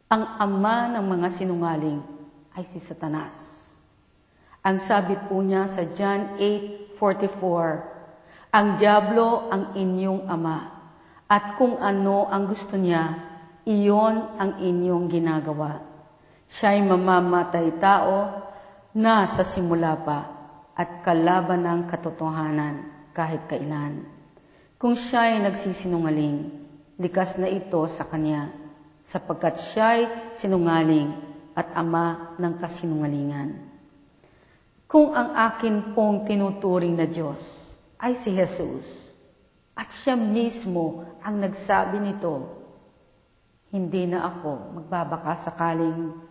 Ang ama ng mga sinungaling ay si Satanas. Ang sabi po niya sa John 8:44, ang dyablo ang inyong ama, at kung ano ang gusto niya, iyon ang inyong ginagawa. Siya'y mamamatay tao na sa simula pa at kalaban ng katotohanan kahit kailan. Kung siya'y nagsisinungaling, likas na ito sa kanya, sapagkat siya'y sinungaling at ama ng kasinungalingan. Kung ang akin pong tinuturing na Diyos ay si Jesus, at siya mismo ang nagsabi nito, hindi na ako magbabaka sakaling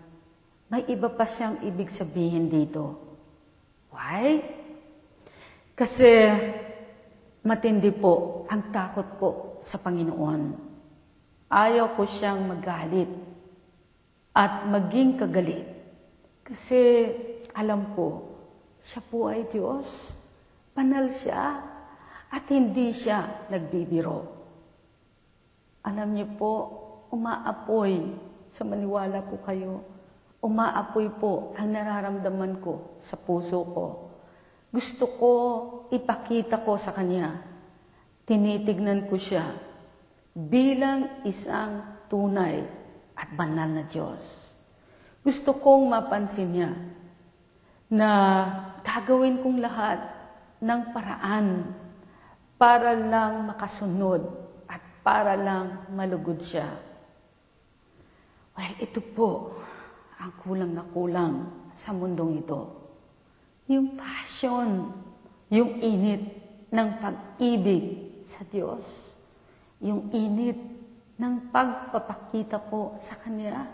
may iba pa siyang ibig sabihin dito. Why? Kasi matindi po ang takot ko sa Panginoon. Ayaw ko siyang magalit at maging kagalit. Kasi alam ko, siya po ay Diyos. Banal siya at hindi siya nagbibiro. Alam niyo po, umaapoy sa maniwala po kayo. Umaapoy po ang nararamdaman ko sa puso ko. Gusto ko ipakita ko sa Kanya. Tinitignan ko siya bilang isang tunay at banal na Diyos. Gusto kong mapansin niya na gagawin kong lahat ng paraan para lang makasunod at para lang malugod siya. Well, ito po ang kulang na kulang sa mundong ito. Yung passion, yung init ng pag-ibig sa Diyos, yung init ng pagpapakita po sa Kanya.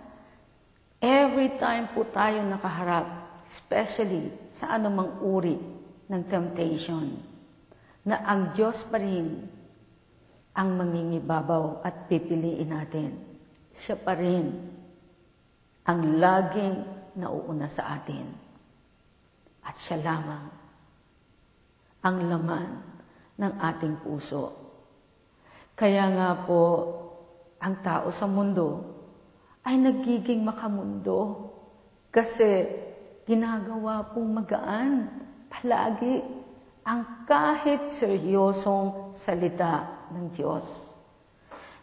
Every time po tayo nakaharap, especially sa anumang uri ng temptation, na ang Diyos pa rin ang mangingibabaw at pipiliin natin. Siya pa rin ang laging nauuna sa atin. At siya lamang ang laman ng ating puso. Kaya nga po, ang tao sa mundo ay nagiging makamundo kasi ginagawa pong magaan palagi ang kahit seryosong salita ng Diyos.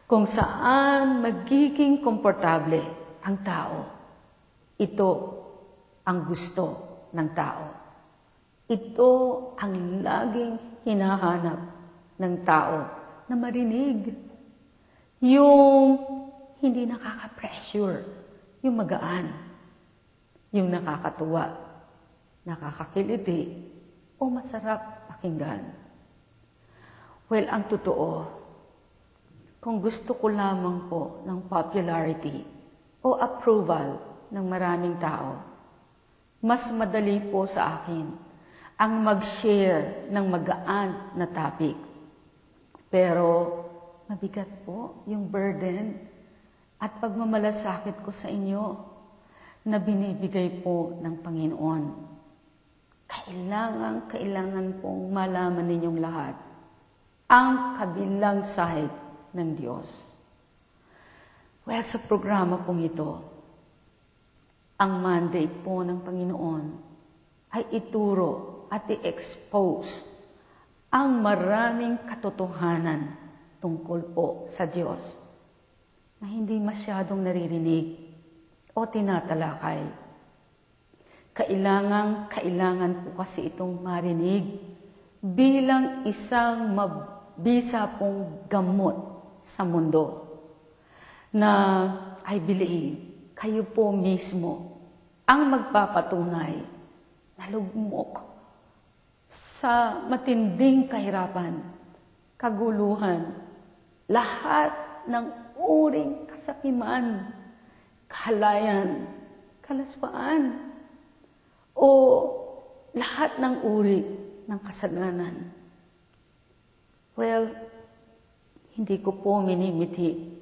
Kung saan magiging komportable ang tao, ito ang gusto ng tao. Ito ang laging hinahanap ng tao na marinig. Yung hindi nakaka-pressure, yung magaan, yung nakakatuwa, nakakakiliti, o masarap pakinggan. Well, ang totoo, kung gusto ko lamang po ng popularity o approval ng maraming tao, mas madali po sa akin ang mag-share ng magaan na topic. Pero mabigat po yung burden at pagmamalasakit ko sa inyo na binibigay po ng Panginoon. Kailangan pong malaman ninyong lahat ang kabilang side ng Diyos. Well, sa programa pong ito, ang mandate po ng Panginoon ay ituro at i-expose ang maraming katotohanan tungkol po sa Diyos na hindi masyadong naririnig o tinatalakay. Kailangan po kasi itong marinig bilang isang mabisa pong gamot sa mundo na I believe kayo po mismo ang magpapatunay na lugmok sa matinding kahirapan, kaguluhan, lahat ng uring kasakiman, kahalayan, kalaswaan, o lahat ng uri ng kasalanan. Well, hindi ko po minimiti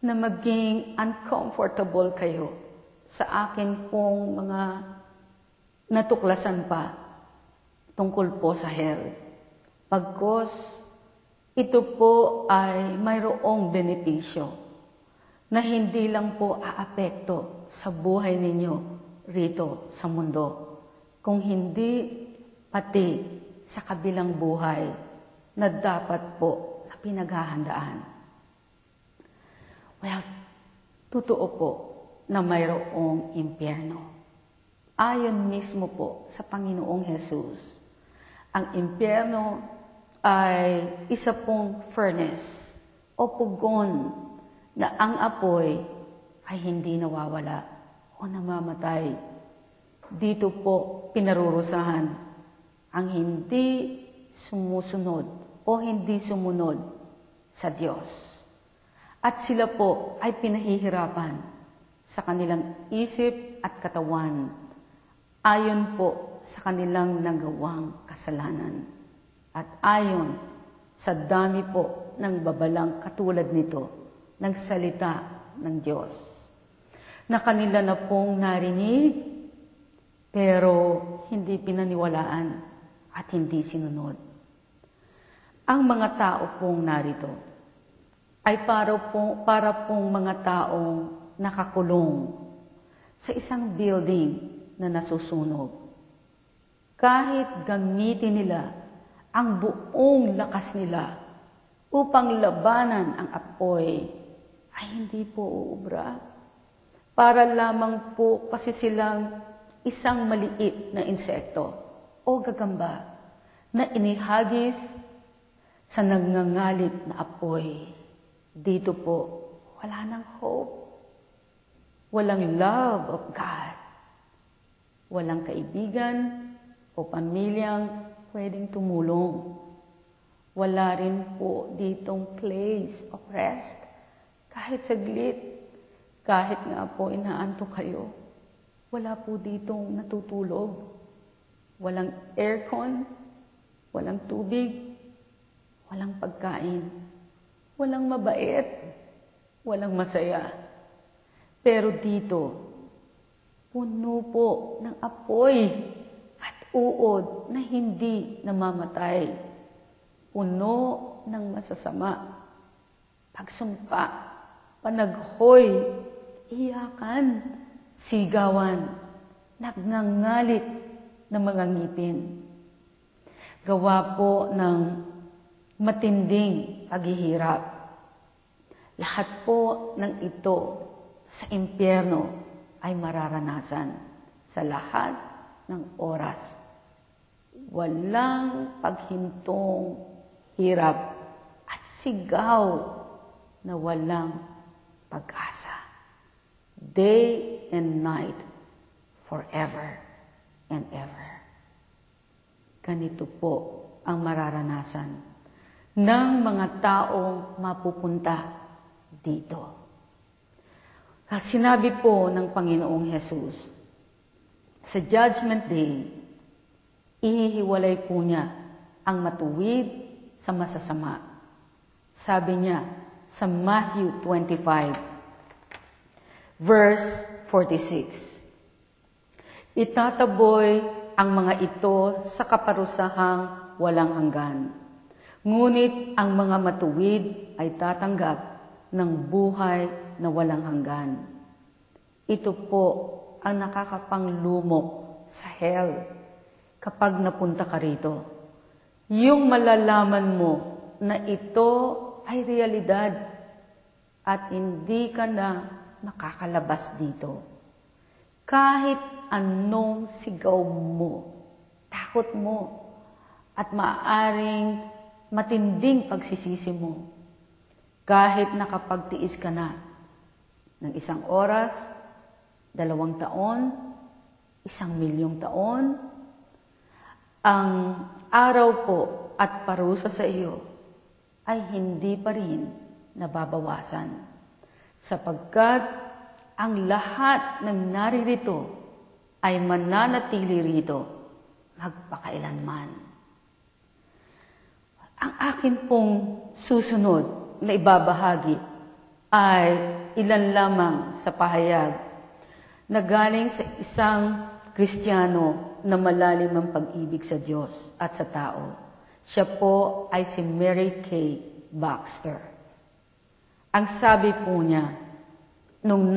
na maging uncomfortable kayo sa akin pong mga natuklasan pa tungkol po sa hell. Pagkos ito po ay mayroong benepisyo na hindi lang po aapekto sa buhay ninyo rito sa mundo, kung hindi pati sa kabilang buhay na dapat po na pinaghahandaan. Well, totoo po na mayroong impyerno. Ayon mismo po sa Panginoong Jesus, ang impyerno ay isa pong furnace o pugon na ang apoy ay hindi nawawala o namamatay. Dito po pinarurusahan ang hindi sumusunod o hindi sumunod sa Diyos. At sila po ay pinahihirapan sa kanilang isip at katawan ayon po sa kanilang nagawang kasalanan. At ayon sa dami po ng babalang katulad nito, nagsalita ng Diyos, na kanila na pong narinig, pero hindi pinaniwalaan at hindi sinunod. Ang mga tao pong narito ay para pong mga taong nakakulong sa isang building na nasusunog. Kahit gamitin nila ang buong lakas nila upang labanan ang apoy, ay hindi po uubra. Para lamang po kasi silang isang maliit na insekto o gagamba na inihagis sa nagngangalit na apoy. Dito po, wala nang hope. Walang love of God. Walang kaibigan o pamilyang pwedeng tumulong. Wala rin po ditong place of rest. Kahit saglit, kahit nga po inaantok kayo, wala po ditong natutulog. Walang aircon, walang tubig, walang pagkain, walang mabait, walang masaya. Pero dito, puno po ng apoy at uod na hindi namamatay. Puno ng masasama, pagsumpa, panaghoy, iyakan, sigawan, nagngangalit ng mga ngipin. Gawa po ng matinding paghihirap. Lahat po ng ito sa impyerno ay mararanasan sa lahat ng oras. Walang paghintong hirap at sigaw na walang pag-asa. Day and night, forever and ever. Ganito po ang mararanasan ng mga taong mapupunta dito. At sinabi po ng Panginoong Jesus, sa Judgment Day, ihihiwalay po niya ang matuwid sa masasama. Sabi niya sa Matthew 25, verse 46, itataboy ang mga ito sa kaparusahang walang hanggan. Ngunit ang mga matuwid ay tatanggap ng buhay na walang hanggan. Ito po ang nakakapanglumok sa hell kapag napunta ka rito. Yung malalaman mo na ito ay realidad at hindi ka na makakalabas dito. Kahit anong sigaw mo, takot mo, at maaaring matinding pagsisisi mo, kahit nakapagtiis ka na ng 1 oras, 2 taon, 1,000,000 taon, ang araw po at parusa sa iyo ay hindi pa rin nababawasan. Sapagkat ang lahat ng naririto ay mananatili rito magpakailanman. Ang akin pong susunod na ibabahagi ay ilan lamang sa pahayag na galing sa isang Kristiyano na malalim ang pag-ibig sa Diyos at sa tao. Siya po ay si Mary Kay Baxter. Ang sabi po niya, noong